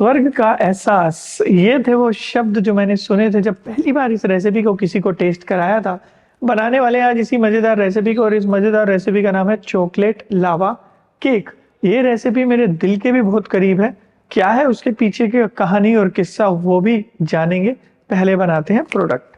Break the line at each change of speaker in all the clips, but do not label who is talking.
स्वर्ग का एहसास, ये थे वो शब्द जो मैंने सुने थे जब पहली बार इस रेसिपी को किसी को टेस्ट कराया था। बनाने वाले हैं आज इसी मज़ेदार रेसिपी को और इस मज़ेदार रेसिपी का नाम है चॉकलेट लावा केक। ये रेसिपी मेरे दिल के भी बहुत करीब है। क्या है उसके पीछे की कहानी और किस्सा वो भी जानेंगे। पहले बनाते हैं प्रोडक्ट।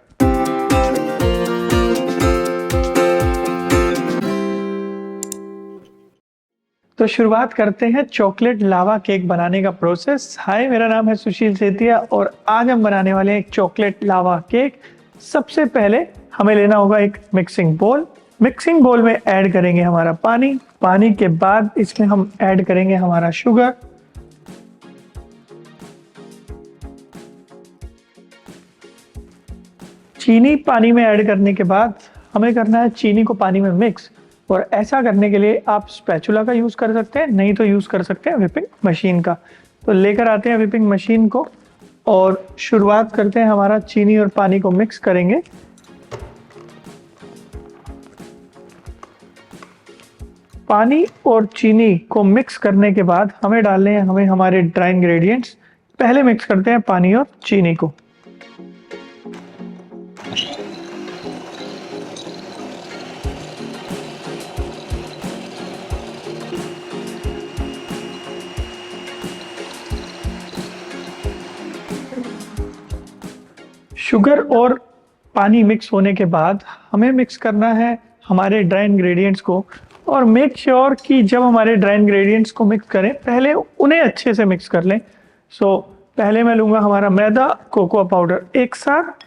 तो शुरुआत करते हैं चॉकलेट लावा केक बनाने का प्रोसेस। हाय, मेरा नाम है सुशील सेतिया और आज हम बनाने वाले हैं एक चॉकलेट लावा केक। सबसे पहले हमें लेना होगा एक मिक्सिंग बोल। मिक्सिंग बोल में ऐड करेंगे हमारा पानी। पानी के बाद इसमें हम ऐड करेंगे हमारा शुगर। चीनी पानी में ऐड करने के बाद हमें करना है चीनी को पानी में मिक्स। और ऐसा करने के लिए आप स्पैचुला का यूज़ कर सकते हैं, नहीं तो यूज़ कर सकते हैं व्हिपिंग मशीन का। तो लेकर आते हैं व्हिपिंग मशीन को और शुरुआत करते हैं। हमारा चीनी और पानी को मिक्स करेंगे। पानी और चीनी को मिक्स करने के बाद हमें डालने हैं हमारे ड्राई इंग्रेडिएंट्स। पहले मिक्स करते हैं पानी और चीनी को। शुगर और पानी मिक्स होने के बाद हमें मिक्स करना है हमारे ड्राई इंग्रेडिएंट्स को। और मेक श्योर कि जब हमारे ड्राई इंग्रेडिएंट्स को मिक्स करें पहले उन्हें अच्छे से मिक्स कर लें। पहले मैं लूँगा हमारा मैदा, कोकोआ पाउडर। एक साथ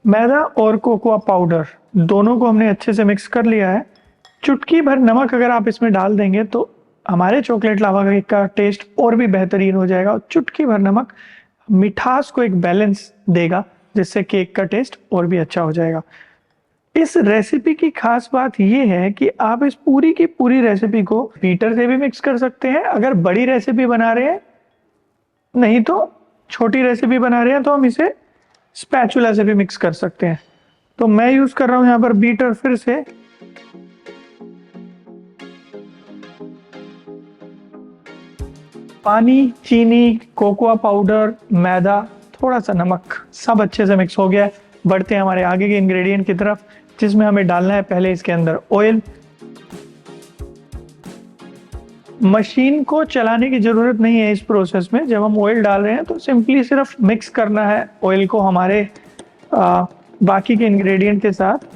मैदा और कोकोआ पाउडर दोनों को हमने अच्छे से मिक्स कर लिया है। चुटकी भर नमक अगर आप इसमें डाल देंगे तो हमारे चॉकलेट लावा केक का टेस्ट और भी बेहतरीन हो जाएगा। और चुटकी भर नमक मिठास को एक बैलेंस देगा जिससे केक का टेस्ट और भी अच्छा हो जाएगा। इस रेसिपी की खास बात यह है कि आप इस पूरी की पूरी रेसिपी को बीटर से भी मिक्स कर सकते हैं अगर बड़ी रेसिपी बना रहे हैं, नहीं तो छोटी रेसिपी बना रहे हैं तो हम इसे स्पैचुला से भी मिक्स कर सकते हैं। तो मैं यूज कर रहा हूं यहां पर बीटर। फिर से पानी, चीनी, कोकोआ पाउडर, मैदा, थोड़ा सा नमक, सब अच्छे से मिक्स हो गया है। बढ़ते हैं हमारे आगे के इंग्रेडिएंट की तरफ जिसमें हमें डालना है पहले इसके अंदर ऑयल। मशीन को चलाने की जरूरत नहीं है इस प्रोसेस में। जब हम ऑयल डाल रहे हैं तो सिंपली सिर्फ मिक्स करना है ऑयल को हमारे बाकी के इंग्रेडिएंट के साथ।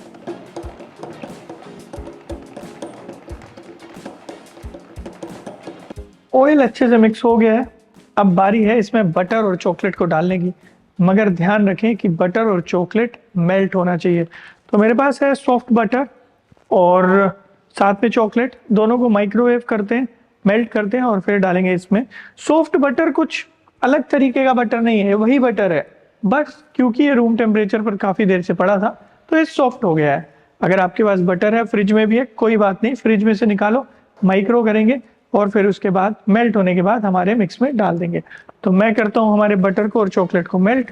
ऑयल अच्छे से मिक्स हो गया है। अब बारी है इसमें बटर और चॉकलेट को डालने की, मगर ध्यान रखें कि बटर और चॉकलेट मेल्ट होना चाहिए। तो मेरे पास है सॉफ्ट बटर और साथ में चॉकलेट, दोनों को माइक्रोवेव करते हैं, मेल्ट करते हैं और फिर डालेंगे इसमें। सॉफ्ट बटर कुछ अलग तरीके का बटर नहीं है, वही बटर है, बस क्योंकि ये रूम टेम्परेचर पर काफ़ी देर से पड़ा था तो ये सॉफ्ट हो गया है। अगर आपके पास बटर है, फ्रिज में भी है, कोई बात नहीं, फ्रिज में से निकालो, माइक्रो करेंगे और फिर उसके बाद मेल्ट होने के बाद हमारे मिक्स में डाल देंगे। तो मैं करता हूँ हमारे बटर को और चॉकलेट को मेल्ट।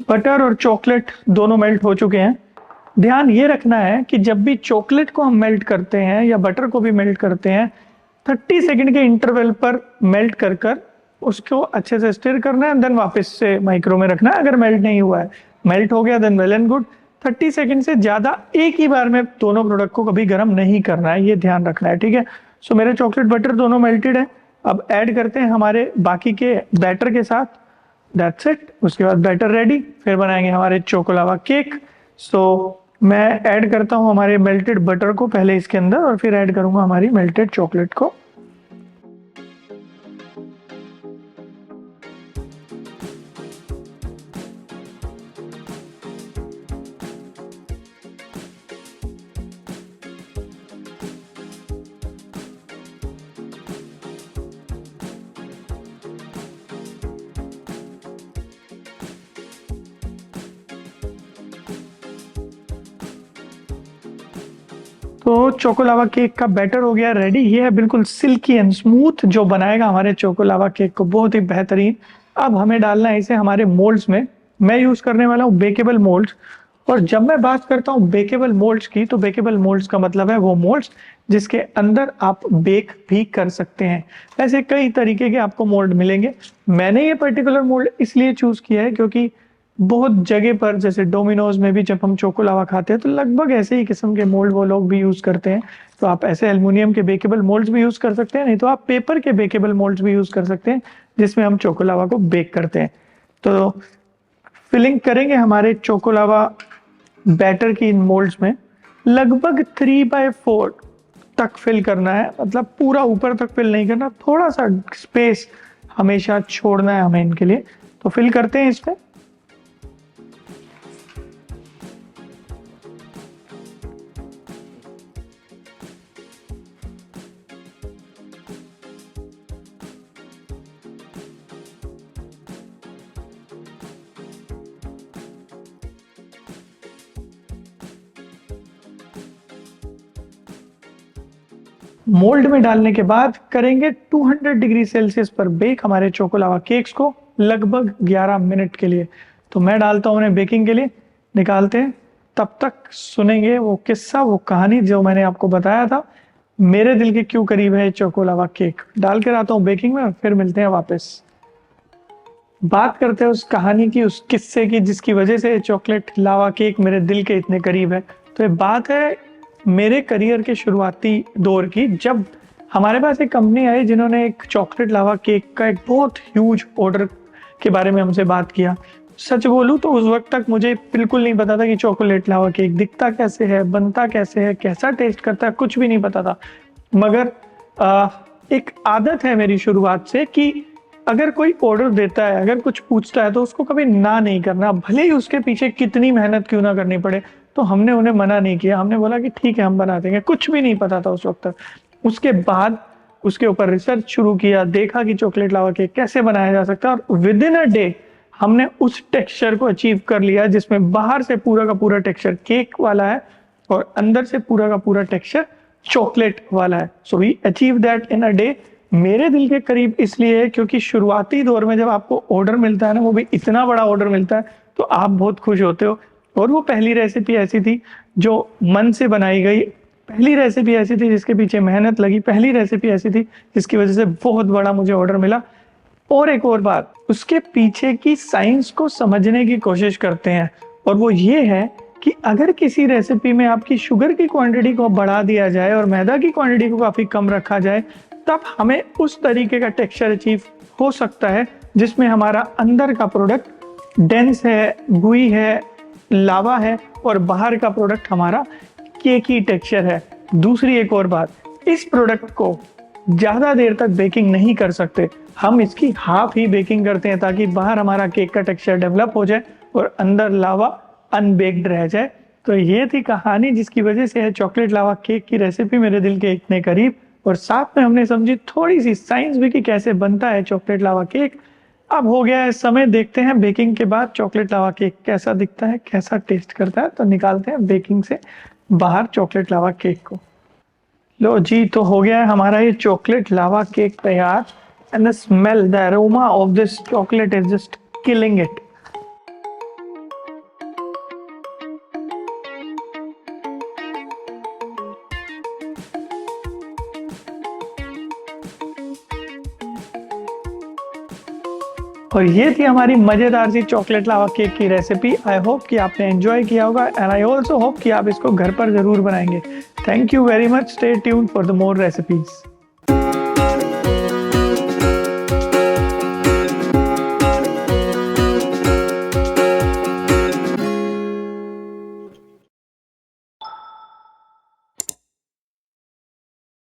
बटर और चॉकलेट दोनों मेल्ट हो चुके हैं। ध्यान ये रखना है कि जब भी चॉकलेट को हम मेल्ट करते हैं या बटर को भी मेल्ट करते हैं 30 सेकंड के इंटरवल पर मेल्ट कर कर उसको अच्छे से स्टिर करना है, देन वापस से माइक्रो में रखना है। अगर मेल्ट नहीं हुआ है, मेल्ट हो गया then well and good. 30 second से ज़्यादा एक ही बार में दोनों प्रोडक्ट को कभी गर्म नहीं करना है, ये ध्यान रखना है, ठीक है। सो मेरे चॉकलेट बटर दोनों मेल्टेड है। अब ऐड करते हैं हमारे बाकी के बैटर के साथ। That's it. उसके बाद बैटर रेडी, फिर बनाएंगे हमारे चोकोलावा केक। मैं ऐड करता हूँ हमारे मेल्टेड बटर को पहले इसके अंदर और फिर ऐड करूंगा हमारी मेल्टेड चॉकलेट को। तो चोको लावा केक का बैटर हो गया रेडी। ये है बिल्कुल सिल्की एंड स्मूथ, जो बनाएगा हमारे चोको लावा केक को बहुत ही बेहतरीन। अब हमें डालना है इसे हमारे मोल्ड्स में। मैं यूज करने वाला हूँ बेकेबल मोल्ड्स। और जब मैं बात करता हूँ बेकेबल मोल्ड्स की, तो बेकेबल मोल्ड्स का मतलब है वो मोल्ड्स जिसके अंदर आप बेक भी कर सकते हैं। ऐसे कई तरीके के आपको मोल्ड मिलेंगे। मैंने ये पर्टिकुलर मोल्ड इसलिए चूज किया है क्योंकि बहुत जगह पर, जैसे डोमिनोज में भी जब हम चोको लावा खाते हैं तो लगभग ऐसे ही किस्म के मोल्ड वो लोग भी यूज करते हैं। तो आप ऐसे एल्युमिनियम के बेकेबल मोल्ड्स भी यूज कर सकते हैं, नहीं तो आप पेपर के बेकेबल मोल्ड्स भी यूज कर सकते हैं जिसमें हम चोको लावा को बेक करते हैं। तो फिलिंग करेंगे हमारे चोको लावा बैटर की इन मोल्ड्स में। लगभग 3/4 तक फिल करना है, मतलब पूरा ऊपर तक फिल नहीं करना, थोड़ा सा स्पेस हमेशा छोड़ना है हमें इनके लिए। तो फिल करते हैं इसमें। मोल्ड में डालने के बाद करेंगे 200 डिग्री सेल्सियस पर बेक हमारे चोको लावा केक्स को लगभग 11 मिनट के लिए। तो मैं डालता हूं उन्हें बेकिंग के लिए, निकालते हैं। तब तक सुनेंगे वो किस्सा, वो कहानी जो मैंने आपको बताया था, मेरे दिल के क्यों करीब है चोको लावा केक। डाल कर आता हूँ बेकिंग में और फिर मिलते हैं वापस। बात करते हैं उस कहानी की, उस किस्से की जिसकी वजह से चॉकलेट लावा केक मेरे दिल के इतने करीब है। तो ये बात है मेरे करियर के शुरुआती दौर की, जब हमारे पास एक कंपनी आई जिन्होंने एक चॉकलेट लावा केक का एक बहुत ह्यूज ऑर्डर के बारे में हमसे बात किया। सच बोलूं तो उस वक्त तक मुझे बिल्कुल नहीं पता था कि चॉकलेट लावा केक दिखता कैसे है, बनता कैसे है, कैसा टेस्ट करता है, कुछ भी नहीं पता था। मगर एक आदत है मेरी शुरुआत से कि अगर कोई ऑर्डर देता है, अगर कुछ पूछता है, तो उसको कभी ना नहीं करना, भले ही उसके पीछे कितनी मेहनत क्यों ना करनी पड़े। तो हमने उन्हें मना नहीं किया, हमने बोला कि ठीक है हम बना देंगे। कुछ भी नहीं पता था उस वक्त तक। उसके बाद उसके ऊपर रिसर्च शुरू किया, देखा कि चॉकलेट लावा केक कैसे बनाया जा सकता है, और विद इन अ डे हमने उस टेक्सचर को अचीव कर लिया जिसमें बाहर से पूरा का पूरा टेक्सचर केक वाला है और अंदर से पूरा का पूरा टेक्सचर चॉकलेट वाला है। So we achieve that in a day. मेरे दिल के करीब इसलिए है क्योंकि शुरुआती दौर में जब आपको ऑर्डर मिलता है ना, वो भी इतना बड़ा ऑर्डर मिलता है, तो आप बहुत खुश होते हो। और वो पहली रेसिपी ऐसी थी जो मन से बनाई गई, पहली रेसिपी ऐसी थी जिसके पीछे मेहनत लगी, पहली रेसिपी ऐसी थी जिसकी वजह से बहुत बड़ा मुझे ऑर्डर मिला। और एक और बात, उसके पीछे की साइंस को समझने की कोशिश करते हैं, और वो ये है कि अगर किसी रेसिपी में आपकी शुगर की क्वांटिटी को बढ़ा दिया जाए और मैदा की क्वांटिटी को काफी कम रखा जाए, तब हमें उस तरीके का टेक्सचर अचीव हो सकता है जिसमें हमारा अंदर का प्रोडक्ट डेंस है, गुई है, लावा है, और बाहर का प्रोडक्ट हमारा केकी टेक्सचर है। दूसरी एक और बात, इस प्रोडक्ट को ज्यादा देर तक बेकिंग नहीं कर सकते, हम इसकी हाफ ही बेकिंग करते हैं ताकि बाहर हमारा केक का टेक्सचर डेवलप हो जाए और अंदर लावा अनबेक्ड रह जाए। तो ये थी कहानी जिसकी वजह से है चॉकलेट लावा केक की रेसिपी मेरे दिल के इतने करीब। और साथ में हमने समझी थोड़ी सी साइंस भी कि कैसे बनता है चॉकलेट लावा केक। अब हो गया है समय, देखते हैं बेकिंग के बाद चॉकलेट लावा केक कैसा दिखता है, कैसा टेस्ट करता है। तो निकालते हैं बेकिंग से बाहर चॉकलेट लावा केक को। लो जी, तो हो गया है हमारा ये चॉकलेट लावा केक तैयार। And the smell, the aroma of this chocolate is just killing it. और ये थी हमारी मजेदार सी चॉकलेट लावा केक की रेसिपी। आई होप कि आपने एंजॉय किया होगा, एंड आई ऑल्सो होप कि आप इसको घर पर जरूर बनाएंगे। Thank you very much. Stay tuned for the more recipes.